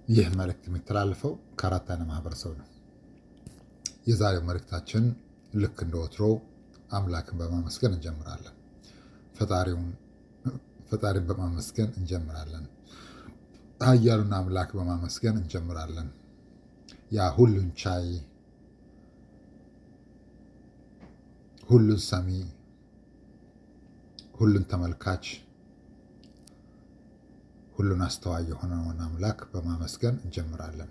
ይህ መልእክት የሚተላለፈው ከአራት አይነት ማህበረሰብ ነው። የዛሬው መልእክታችን ልክ እንደ ወትሮ አምላክን በማመስገን እንጀምራለን። ፈጣሪን በማመስገን እንጀምራለን። ኃያሉን አምላክ በማመስገን እንጀምራለን። ያ ሁሉን ቻይ፣ ሁሉን ሰሚ፣ ሁሉን ተመልካች፣ ሁሉን አስተዋይ የሆነውን አምላክ በማመስገን እንጀምራለን።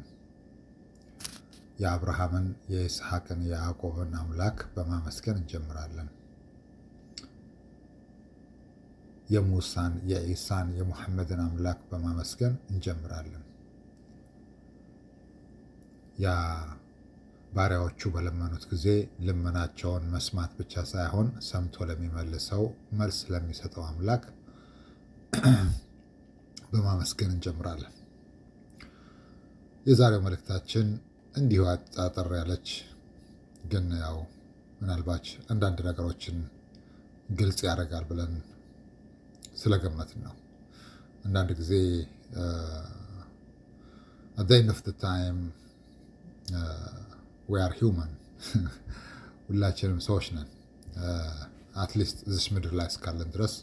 የአብርሃምን፣ የይስሐቅን፣ የያዕቆብን አምላክ በማመስገን እንጀምራለን። የሙሳን፣ የኢሳን፣ የሙሐመድን አምላክ በማመስገን እንጀምራለን። ያ ባሪያዎቹ በለመኑት ጊዜ ልመናቸውን መስማት ብቻ ሳይሆን ሰምቶ ለሚመልሰው መልስ ለሚሰጠው አምላክ በማመስገን እንጀምራለን። የዛሬው መልእክታችን እንዲሁ አጠር ያለች ግን ያው ምናልባት አንዳንድ ነገሮችን ግልጽ ያደርጋል ብለን ስለገመትን ነው። አንዳንድ ጊዜ at the end of the time we are human ሁላችንም ሰዎች ነን። አትሊስት እዚች ምድር ላይ እስካለን ድረስ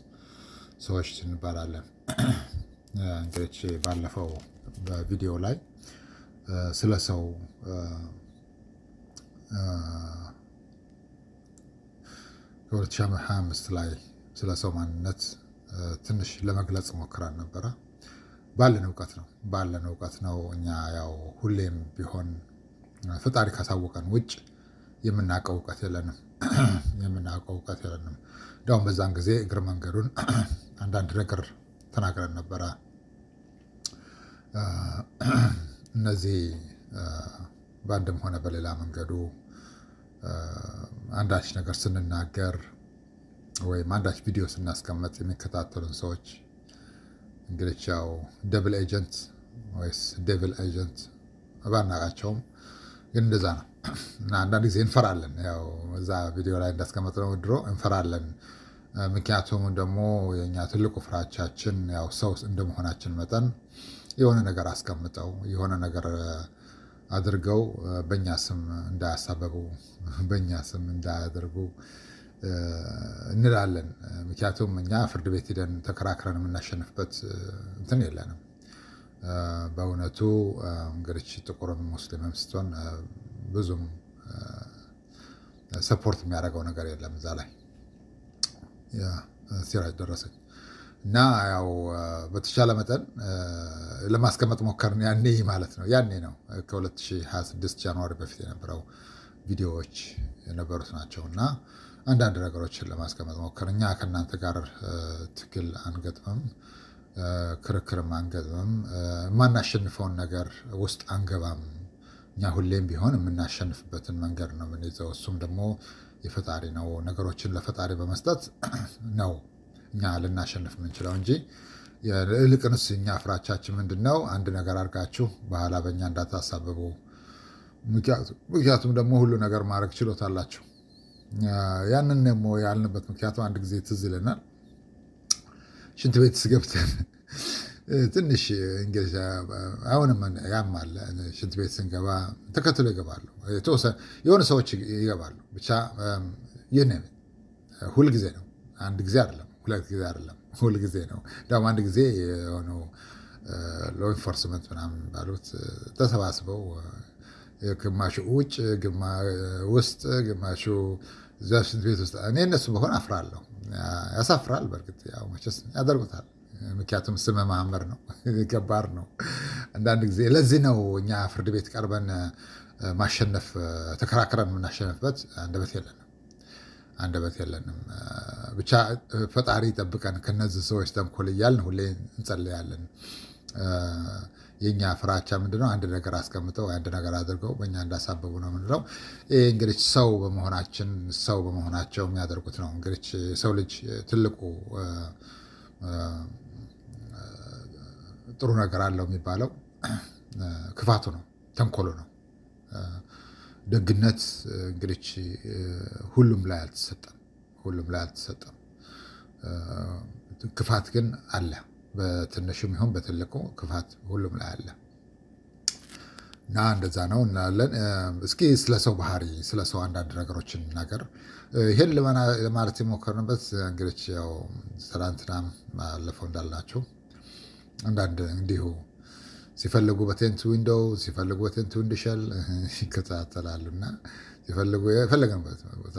ሰዎች እንባላለን። እንግዲህ ባለፈው በቪዲዮ ላይ ስለ ሰው 2025 ላይ ስለ ሰው ማንነት ትንሽ ለመግለጽ ሞክረን ነበረ። ባለን እውቀት ነው። እኛ ያው ሁሌም ቢሆን ፈጣሪ ካሳወቀን ውጭ የምናውቀው እውቀት የለንም። እንዲያውም በዛን ጊዜ እግረ መንገዱን አንዳንድ ነገር ተናግረን ነበረ። እነዚህ በአንድም ሆነ በሌላ መንገዱ አንዳች ነገር ስንናገር ወይም አንዳች ቪዲዮ ስናስቀምጥ የሚከታተሉን ሰዎች እንግዲህ ያው ደብል ኤጀንት ወይስ ዴቪል ኤጀንት ባናቃቸውም ግን እንደዛ ነው እና አንዳንድ ጊዜ እንፈራለን። ያው እዛ ቪዲዮ ላይ እንዳስቀመጥነው ድሮ እንፈራለን። ምክንያቱም ደግሞ የእኛ ትልቁ ፍራቻችን ያው ሰው እንደመሆናችን መጠን የሆነ ነገር አስቀምጠው የሆነ ነገር አድርገው በእኛ ስም እንዳያሳበቡ፣ በእኛ ስም እንዳያደርጉ እንላለን። ምክንያቱም እኛ ፍርድ ቤት ሄደን ተከራክረን የምናሸንፍበት እንትን የለንም። በእውነቱ እንግዲህ ጥቁርም ሙስሊምም ስትሆን ብዙም ሰፖርት የሚያደርገው ነገር የለም እዛ ላይ ሲራጅ ደረሰኝ እና ያው በተቻለ መጠን ለማስቀመጥ ሞከርን። ያኔ ማለት ነው ከ2026 ጃንዋሪ በፊት የነበረው ቪዲዮዎች የነበሩት ናቸው እና አንዳንድ ነገሮችን ለማስቀመጥ ሞከር። እኛ ከእናንተ ጋር ትግል አንገጥምም፣ ክርክርም አንገጥምም፣ የማናሸንፈውን ነገር ውስጥ አንገባም። እኛ ሁሌም ቢሆን የምናሸንፍበትን መንገድ ነው የምንይዘው። እሱም ደግሞ የፈጣሪ ነው። ነገሮችን ለፈጣሪ በመስጠት ነው እኛ ልናሸንፍ የምንችለው እንጂ ይልቅንስ እኛ ፍራቻችን ምንድን ነው? አንድ ነገር አድርጋችሁ በኋላ በእኛ እንዳታሳብቡ። ምክንያቱም ደግሞ ሁሉ ነገር ማድረግ ችሎታ አላችሁ። ያንን ደግሞ ያልንበት ምክንያቱ አንድ ጊዜ ትዝ ይለናል። ሽንት ቤት ገብተን ትንሽ እንግዲህ አሁንም ያም አለ። ሽንት ቤት ስንገባ ተከትሎ ይገባሉ፣ የሆነ ሰዎች ይገባሉ። ብቻ ይህ ሁልጊዜ ነው፣ አንድ ጊዜ አይደለም፣ ሁለት ጊዜ አይደለም፣ ሁልጊዜ ነው። ደግሞ አንድ ጊዜ የሆነው ሎ ኢንፎርስመንት ምናምን ባሉት ተሰባስበው ግማሹ ውጭ፣ ውስጥ፣ ግማሹ እዛ ሽንት ቤት ውስጥ። እኔ እነሱ በሆን አፍራለሁ። ያሳፍራል። በእርግጥ ያው መቼስ ያደርጉታል። ምክንያቱም ስመ ማህመር ነው፣ ከባድ ነው አንዳንድ ጊዜ። ለዚህ ነው እኛ ፍርድ ቤት ቀርበን ማሸነፍ ተከራክረን የምናሸነፍበት አንደበት የለንም። ብቻ ፈጣሪ ይጠብቀን ከነዚህ ሰዎች ተንኮል እያልን ሁሌ እንጸልያለን። የእኛ ፍራቻ ምንድነው? አንድ ነገር አስቀምጠው አንድ ነገር አድርገው በእኛ እንዳሳበቡ ነው የምንለው። ይህ እንግዲህ ሰው በመሆናቸው የሚያደርጉት ነው። እንግዲህ ሰው ልጅ ትልቁ ጥሩ ነገር አለው የሚባለው ክፋቱ ነው፣ ተንኮሉ ነው። ደግነት እንግዲህ ሁሉም ላይ አልተሰጠም። ክፋት ግን አለ። በትንሹም ይሁን በትልቁ ክፋት ሁሉም ላይ አለ እና እንደዛ ነው እንላለን። እስኪ ስለ ሰው ባህሪ፣ ስለ ሰው አንዳንድ ነገሮችን እናገር። ይሄን ለማለት የሞከርንበት እንግዲህ ያው ትናንትናም ባለፈው እንዳልናችሁ አንዳንድ እንዲሁ ሲፈልጉ በቴንት ዊንዶው ሲፈልጉ በቴንት ዊንድሸል ይከታተላሉ እና ሲፈልጉ የፈለገንበት ቦታ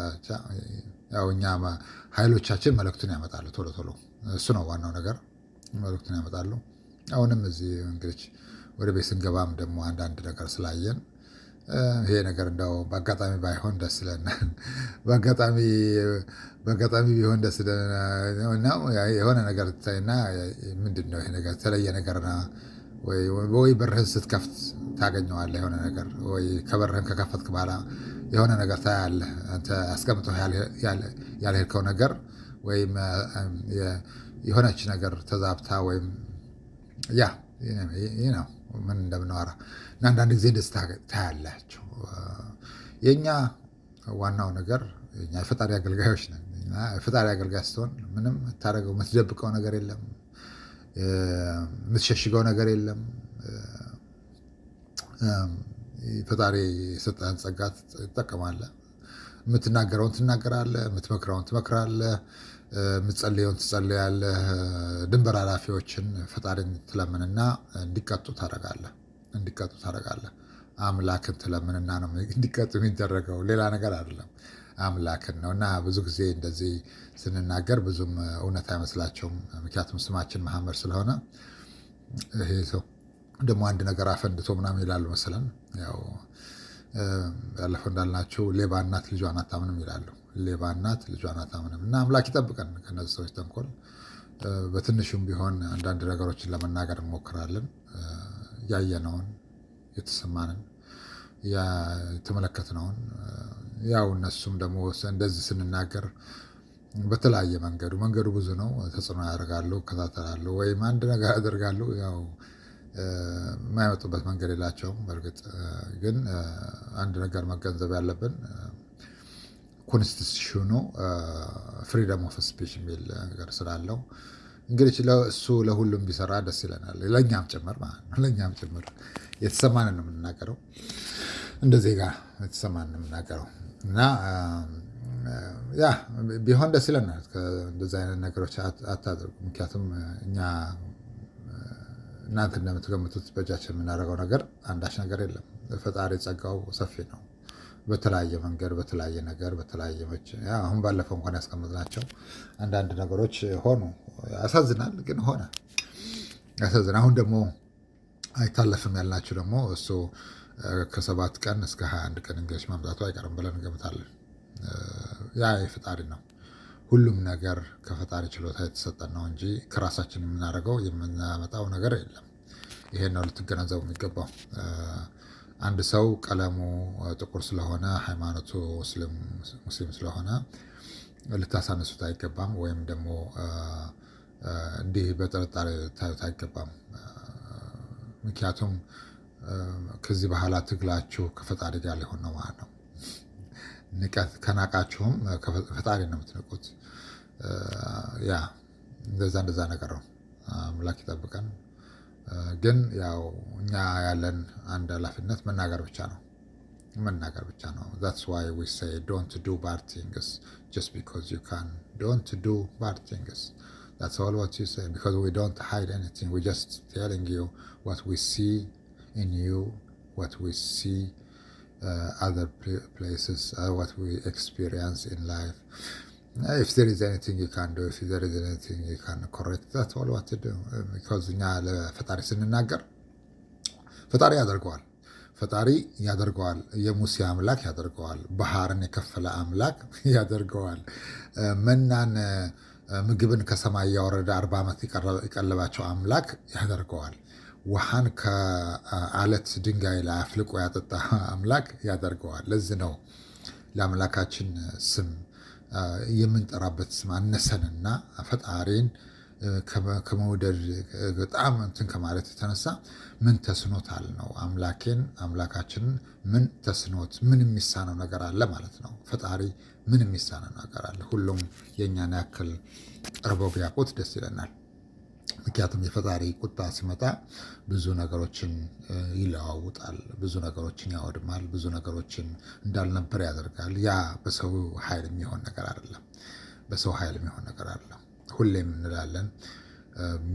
ያው እኛ ኃይሎቻችን መልእክቱን ያመጣሉ ቶሎ ቶሎ። እሱ ነው ዋናው ነገር፣ መልእክቱን ያመጣሉ። አሁንም እዚህ እንግዲህ ወደ ቤት ስንገባም ደግሞ አንዳንድ ነገር ስላየን ይሄ ነገር እንደው በአጋጣሚ ባይሆን ደስ ይለናል። በአጋጣሚ ቢሆን ደስ ይለናል። የሆነ ነገር ትታይና ምንድን ነው ይሄ ነገር የተለየ ነገር ወይ በርህን ስትከፍት ታገኘዋለህ የሆነ ነገር፣ ወይ ከበርህን ከከፈትክ በኋላ የሆነ ነገር ታያለህ። አንተ አስቀምጠው ያልሄድከው ነገር ወይም የሆነች ነገር ተዛብታ ወይም ይህ ነው ምን እንደምናወራ እና አንዳንድ ጊዜ ደስ ታያላቸው። የእኛ ዋናው ነገር እኛ የፈጣሪ አገልጋዮች ነን። የፈጣሪ አገልጋይ ስትሆን ምንም ታደርገው የምትደብቀው ነገር የለም፣ የምትሸሽገው ነገር የለም። ፈጣሪ የሰጠህን ጸጋ ትጠቀማለህ። የምትናገረውን ትናገራለህ፣ የምትመክረውን ትመክራለህ፣ የምትጸልየውን ትጸልያለህ። ድንበር ኃላፊዎችን ፈጣሪን ትለምንና እንዲቀጡ ታደርጋለህ። አምላክን ትለምንና ነው እንዲቀጡ የሚደረገው፣ ሌላ ነገር አይደለም። አምላክን ነው። እና ብዙ ጊዜ እንደዚህ ስንናገር ብዙም እውነት አይመስላቸውም። ምክንያቱም ስማችን መሐመድ ስለሆነ ይሄ ሰው ደግሞ አንድ ነገር አፈንድቶ ምናምን ይላሉ መሰለን። ያው ያለፈው እንዳልናቸው ሌባ እናት ልጇን አታምንም ይላሉ። ሌባ እናት ልጇን አታምንም። እና አምላክ ይጠብቀን ከነዚህ ሰዎች ተንኮል። በትንሹም ቢሆን አንዳንድ ነገሮችን ለመናገር እንሞክራለን። ያየነውን፣ የተሰማንን፣ የተመለከትነውን ያው እነሱም ደግሞ እንደዚህ ስንናገር በተለያየ መንገዱ ብዙ ነው። ተጽዕኖ ያደርጋሉ፣ እከታተላሉ፣ ወይም አንድ ነገር ያደርጋሉ። ያው የማይመጡበት መንገድ የላቸውም። በእርግጥ ግን አንድ ነገር መገንዘብ ያለብን ኮንስቲቱሽኑ ፍሪደም ኦፍ ስፒች የሚል ነገር ስላለው እንግዲህ እሱ ለሁሉም ቢሰራ ደስ ይለናል። ለእኛም ጭምር ማለት ነው። ለእኛም ጭምር የተሰማንን ነው የምንናገረው፣ እንደ ዜጋ የተሰማንን ነው የምንናገረው እና ያ ቢሆን ደስ ይለናል። እንደዚህ አይነት ነገሮች አታድርጉ። ምክንያቱም እኛ እናንተ እንደምትገምቱት በእጃችን የምናደርገው ነገር አንዳች ነገር የለም። ፈጣሪ ጸጋው ሰፊ ነው። በተለያየ መንገድ፣ በተለያየ ነገር፣ በተለያየ አሁን ባለፈው እንኳን ያስቀመጥናቸው አንዳንድ ነገሮች ሆኑ። ያሳዝናል፣ ግን ሆነ። ያሳዝናል። አሁን ደግሞ አይታለፍም ያልናቸው ደግሞ እሱ ከ7 ቀን እስከ 21 ቀን እንግዲህ ማምጣቱ አይቀርም ብለን እንገምታለን። ያ የፈጣሪ ነው። ሁሉም ነገር ከፈጣሪ ችሎታ የተሰጠን ነው እንጂ ከራሳችን የምናደርገው የምናመጣው ነገር የለም። ይሄን ነው ልትገነዘቡ የሚገባው። አንድ ሰው ቀለሙ ጥቁር ስለሆነ ሃይማኖቱ ሙስሊም ስለሆነ ልታሳንሱት አይገባም፣ ወይም ደግሞ እንዲህ በጥርጣሬ ልታዩት አይገባም። ምክንያቱም ከዚህ በኋላ ትግላችሁ ከፈጣሪ ጋር ሊሆን ነው ማለት ነው። ንቀት ከናቃችሁም ፈጣሪ ነው የምትንቁት። ያ እንደዛ ነገር ነው። አምላክ ይጠብቀን። ግን ያው እኛ ያለን አንድ ኃላፊነት መናገር ብቻ ነው። That's why we say don't do bad things just because you can. Don't do bad things. That's all what you say, because we don't hide anything. We're just telling you what we see in you, what we see other places, what we experience in life. If there is anything you can do, if there is anything you can correct, that's all what to do. Because እኛ ለፈጣሪ ስንናገር ፈጣሪ ያደርገዋል። የሙሴ አምላክ ያደርገዋል። ባህርን የከፈለ አምላክ ያደርገዋል። መናን ምግብን ከሰማይ ያወረደ 40 ዓመት የቀለባቸው አምላክ ያደርገዋል። ውሃን ከአለት ድንጋይ ላይ አፍልቆ ያጠጣ አምላክ ያደርገዋል። ለዚህ ነው ለአምላካችን ስም የምንጠራበት ስም አነሰንና ፈጣሪን ከመውደድ በጣም እንትን ከማለት የተነሳ ምን ተስኖታል ነው። አምላካችንን ምን ተስኖት፣ ምን የሚሳነው ነገር አለ ማለት ነው። ፈጣሪ ምን የሚሳነው ነገር አለ? ሁሉም የእኛን ያክል ቀርበው ቢያውቁት ደስ ይለናል። ምክንያቱም የፈጣሪ ቁጣ ሲመጣ ብዙ ነገሮችን ይለዋውጣል፣ ብዙ ነገሮችን ያወድማል፣ ብዙ ነገሮችን እንዳልነበር ያደርጋል። ያ በሰው ኃይል የሚሆን ነገር አይደለም። በሰው ኃይል የሚሆን ነገር አይደለም። ሁሌም እንላለን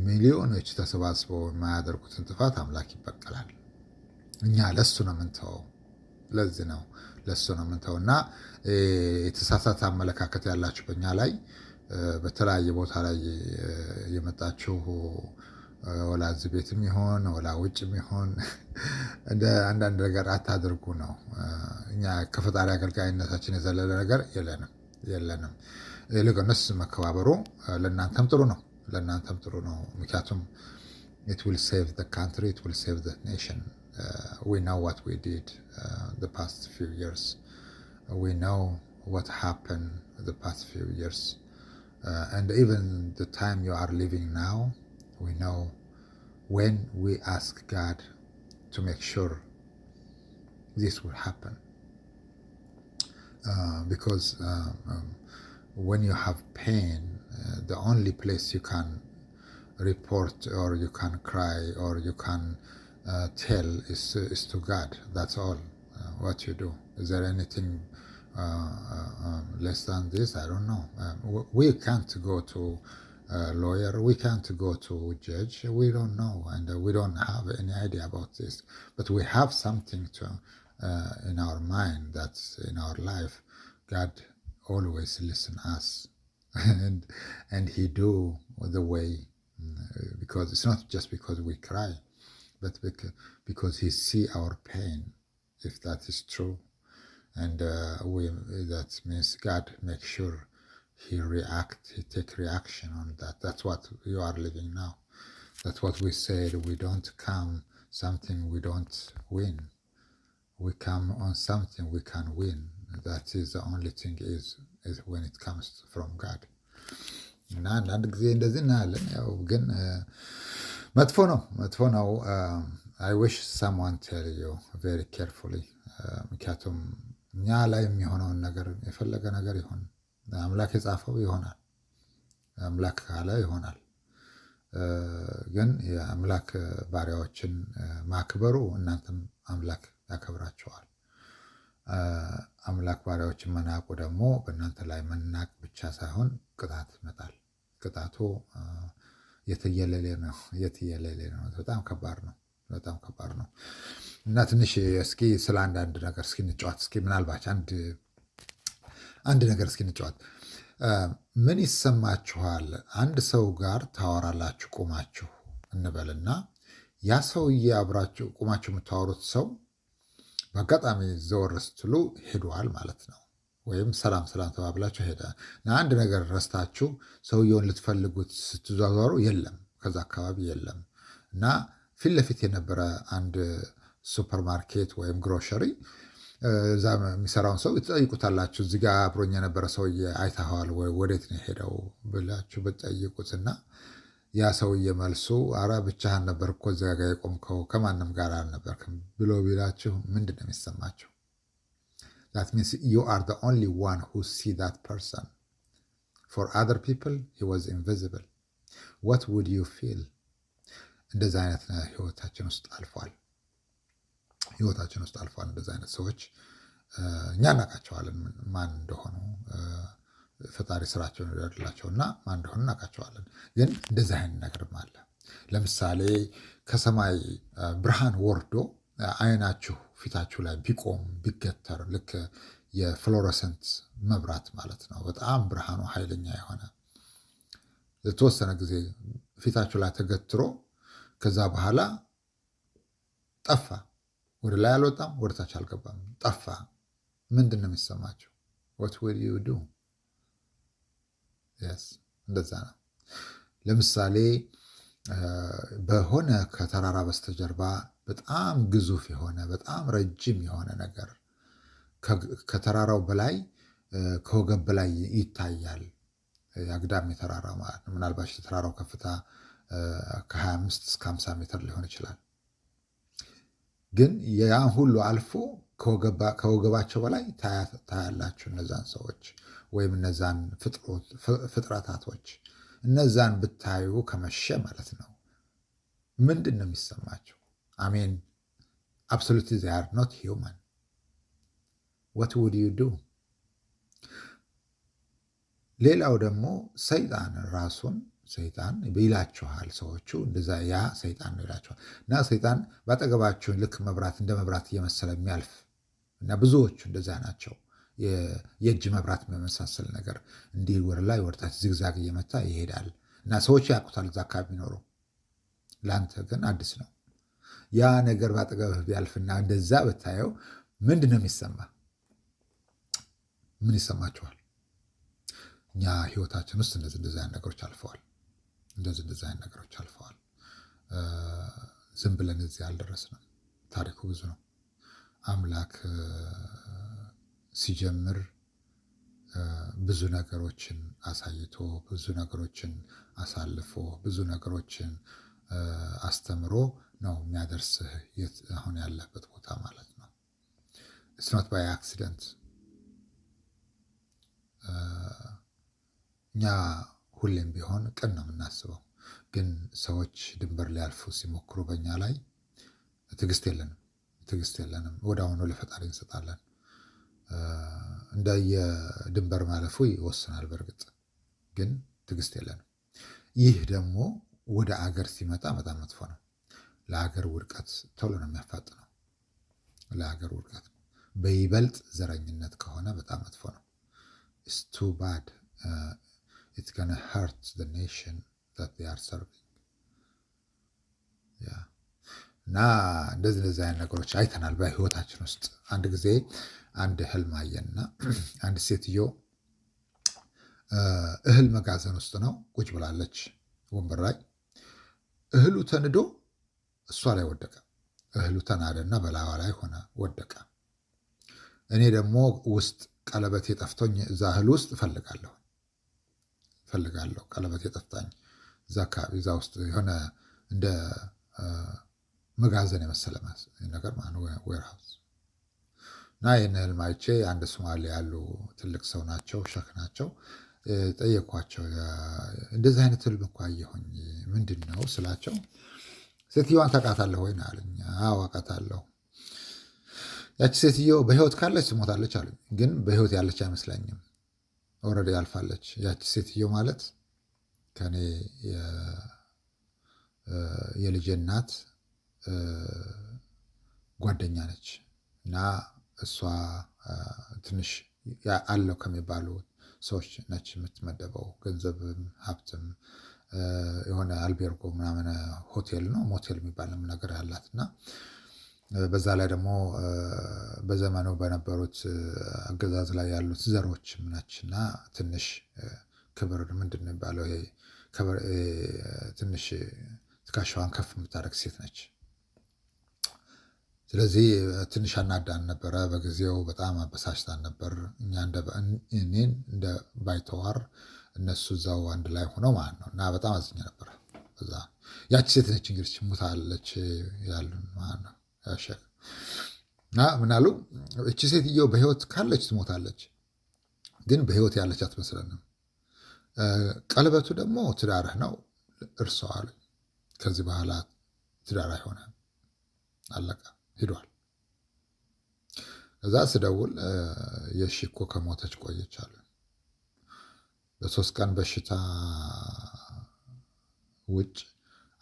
ሚሊዮኖች ተሰባስበው የማያደርጉትን ጥፋት አምላክ ይበቀላል። እኛ ለሱ ነው የምንተወው። ለዚህ ነው ለሱ ነው የምንተው እና የተሳሳተ አመለካከት ያላችሁ በእኛ ላይ በተለያየ ቦታ ላይ የመጣችሁ ወላ እዚህ ቤትም ይሆን ወላ ውጭም ይሆን እንደ አንዳንድ ነገር አታድርጉ ነው። እኛ ከፈጣሪ አገልጋይነታችን የዘለለ ነገር የለንም። ይልቁንስ መከባበሩ ለእናንተም ጥሩ ነው፣ ለእናንተም ጥሩ ነው። ምክንያቱም it will save the country, it will save the nation. We know what we did the past few years. We know what happened the past few years. And even the time you are living now, we know when we ask God to make sure this will happen. Because when you have pain, the only place you can report or you can cry or you can tell is to God. That's all what you do. Is there anything less than this? I don't know. We can't go to a lawyer. We can't go to a judge. We don't know, and we don't have any idea about this. But we have something to in our mind that's in our life. God always listen us, and He do the way, because it's not just because we cry, but because He see our pain, if that is true. And that means God make sure He take reaction on that. That's what you are living now. That's what we said. We don't come something we don't win. We come on something we can win. That is the only thing is when it comes from God. እና አንዳንድ ጊዜ እንደዚህ እናያለን። ያው ግን መጥፎ ነው። I wish someone tell you very carefully. ምክንያቱም እኛ ላይ የሚሆነውን ነገር የፈለገ ነገር ይሆን አምላክ የጻፈው ይሆናል። አምላክ ካለ ይሆናል። ግን የአምላክ ባሪያዎችን ማክበሩ እናንተም አምላክ ያከብራቸዋል። አምላክ ባሪያዎችን መናቁ ደግሞ በእናንተ ላይ መናቅ ብቻ ሳይሆን ቅጣት ይመጣል። ቅጣቱ የትየለሌ ነው። በጣም ከባድ ነው። እና ትንሽ እስኪ ስለ አንዳንድ ነገር እስኪ እንጫወት። እስኪ ምናልባት አንድ ነገር እስኪ እንጫወት። ምን ይሰማችኋል? አንድ ሰው ጋር ታወራላችሁ ቁማችሁ እንበልና ያ ሰውዬ አብራችሁ ቁማችሁ የምታወሩት ሰው በአጋጣሚ ዘወር ስትሉ ሄዷል ማለት ነው። ወይም ሰላም ተባብላችሁ ሄደ እና አንድ ነገር ረስታችሁ ሰውየውን ልትፈልጉት ስትዟዟሩ የለም፣ ከዛ አካባቢ የለም እና ፊት ለፊት የነበረ አንድ ሱፐርማርኬት ወይም ግሮሸሪ እዛ የሚሰራውን ሰው ትጠይቁታላችሁ። እዚህ ጋር አብሮኝ የነበረ ሰውዬ አይተኸዋል ወይ? ወዴት ነው ሄደው ብላችሁ ብትጠይቁትና ያ ሰውዬ መልሱ አረ ብቻህን ነበር እኮ እዚያ ጋር የቆምከው ከማንም ጋር አልነበርክም ብሎ ቢላችሁ ምንድን ነው የሚሰማችሁ? That means you are the only one who see that person. For other people, he was invisible. What would you feel? እንደዚህ አይነት ህይወታችን ውስጥ አልፏል። እንደዚህ አይነት ሰዎች እኛ እናውቃቸዋለን ማን እንደሆኑ። ፈጣሪ ስራቸውን ይወድላቸውና ማን እንደሆኑ እናውቃቸዋለን። ግን እንደዚህ አይነት ነገርም አለ። ለምሳሌ ከሰማይ ብርሃን ወርዶ አይናችሁ ፊታችሁ ላይ ቢቆም ቢገተር፣ ልክ የፍሎረሰንት መብራት ማለት ነው። በጣም ብርሃኑ ኃይለኛ የሆነ ለተወሰነ ጊዜ ፊታችሁ ላይ ተገትሮ ከዛ በኋላ ጠፋ። ወደ ላይ አልወጣም፣ ወደ ታች አልገባም፣ ጠፋ። ምንድን ነው የሚሰማችሁ? what will you do? yes እንደዛ ነው። ለምሳሌ በሆነ ከተራራ በስተጀርባ በጣም ግዙፍ የሆነ በጣም ረጅም የሆነ ነገር ከተራራው በላይ ከወገብ በላይ ይታያል። የአግዳሚ ተራራ ማለት ነው። ምናልባት የተራራው ከፍታ ከ25 እስከ 50 ሜትር ሊሆን ይችላል። ግን ያን ሁሉ አልፎ ከወገባቸው በላይ ታያላችሁ እነዛን ሰዎች ወይም እነዛን ፍጥረታቶች እነዛን ብታዩ ከመሸ ማለት ነው ምንድን ነው የሚሰማቸው? አሜን absolutely they are not human. what would you do? ሌላው ደግሞ ሰይጣን ራሱን ሰይጣን ይላችኋል። ሰዎቹ እንደዛ ያ ሰይጣን ነው ይላችኋል። እና ሰይጣን ባጠገባችሁ ልክ መብራት እንደ መብራት እየመሰለ የሚያልፍ እና ብዙዎቹ እንደዛ ናቸው። የእጅ መብራት መመሳሰል ነገር እንዲህ ወደ ላይ ወደታች ዝግዛግ እየመታ ይሄዳል እና ሰዎች ያውቁታል እዛ አካባቢ ቢኖሩ። ለአንተ ግን አዲስ ነው። ያ ነገር ባጠገብህ ቢያልፍና እንደዛ ብታየው ምንድን ነው የሚሰማ? ምን ይሰማችኋል? እኛ ህይወታችን ውስጥ እንደዚህ አይነት ነገሮች አልፈዋል። እንደዚህ አይነት ነገሮች አልፈዋል። ዝም ብለን እዚህ አልደረስንም። ታሪኩ ብዙ ነው። አምላክ ሲጀምር ብዙ ነገሮችን አሳይቶ ብዙ ነገሮችን አሳልፎ ብዙ ነገሮችን አስተምሮ ነው የሚያደርስህ አሁን ያለበት ቦታ ማለት ነው። ኢትስ ኖት ባይ አክሲደንት። እኛ ሁሌም ቢሆን ቅን ነው የምናስበው፣ ግን ሰዎች ድንበር ሊያልፉ ሲሞክሩ በእኛ ላይ ትዕግስት የለንም። ወደ አሁኑ ለፈጣሪ እንሰጣለን። እንደየድንበር ማለፉ ይወስናል። በእርግጥ ግን ትዕግስት የለንም። ይህ ደግሞ ወደ አገር ሲመጣ በጣም መጥፎ ነው። ለሀገር ውድቀት ቶሎ ነው የሚያፋጥነው። ለሀገር ውድቀት ነው። በይበልጥ ዘረኝነት ከሆነ በጣም መጥፎ ነው። ኢትስ ቱ ባድ ኢትስ ጎና ሀርት ዘ ኔሽን ዛት ዜይ አር ሰርቪንግ። እና እንደዚህ አይነት ነገሮች አይተናል በህይወታችን ውስጥ። አንድ ጊዜ አንድ ህልም አየንና አንድ ሴትዮ እህል መጋዘን ውስጥ ነው ቁጭ ብላለች ወንበር ላይ። እህሉ ተንዶ እሷ ላይ ወደቀ። እህሉ ተናደና በላዋ ላይ ሆነ ወደቀ። እኔ ደግሞ ውስጥ ቀለበቴ ጠፍቶኝ እዛ እህል ውስጥ እፈልጋለሁ ቀለበቴ ጠፍታኝ እዛ አካባቢ እዛ ውስጥ የሆነ እንደ መጋዘን የመሰለ ነገር ዌርሃውስ እና ይህን ህልም አይቼ አንድ ሶማሌ ያሉ ትልቅ ሰው ናቸው፣ ሸክ ናቸው። ጠየኳቸው። እንደዚህ አይነት ህልም እኮ አየሁኝ ምንድን ነው ስላቸው፣ ሴትዮዋን ታውቃታለህ ወይ አሉኝ። አዎ አውቃታለሁ። ያቺ ሴትዮ በህይወት ካለች ትሞታለች አሉኝ። ግን በህይወት ያለች አይመስለኝም፣ ኦልሬዲ ያልፋለች። ያቺ ሴትዮ ማለት ከኔ የልጄ እናት ጓደኛ ነች እና እሷ ትንሽ አለው ከሚባሉ ሰዎች ነች የምትመደበው። ገንዘብም ሀብትም የሆነ አልቤርጎ ምናምን ሆቴል ነው ሞቴል የሚባል ነገር ያላት እና በዛ ላይ ደግሞ በዘመኑ በነበሩት አገዛዝ ላይ ያሉት ዘሮችም ነች እና ትንሽ ክብር ምንድን ነው የሚባለው ይሄ ትንሽ ትከሻዋን ከፍ የምታደርግ ሴት ነች። ስለዚህ ትንሽ አናዳን ነበረ በጊዜው፣ በጣም አበሳጭታን ነበር። እኔን እንደ ባይተዋር እነሱ እዛው አንድ ላይ ሆነው ማለት ነው እና በጣም አዝኜ ነበረ። በዛ ያቺ ሴት ነች እንግዲህ ሙታለች ያሉን ማለት ነው ያሸክ እና ምናሉ እቺ ሴትዮ በህይወት ካለች ትሞታለች፣ ግን በህይወት ያለች አትመስለንም። ቀለበቱ ደግሞ ትዳርህ ነው እርሰው አሉኝ። ከዚህ በኋላ ትዳር አይሆንም፣ አለቀ፣ ሂዷል። እዛ ስደውል የሺ እኮ ከሞተች ቆየች አሉ። በ3 ቀን በሽታ ውጭ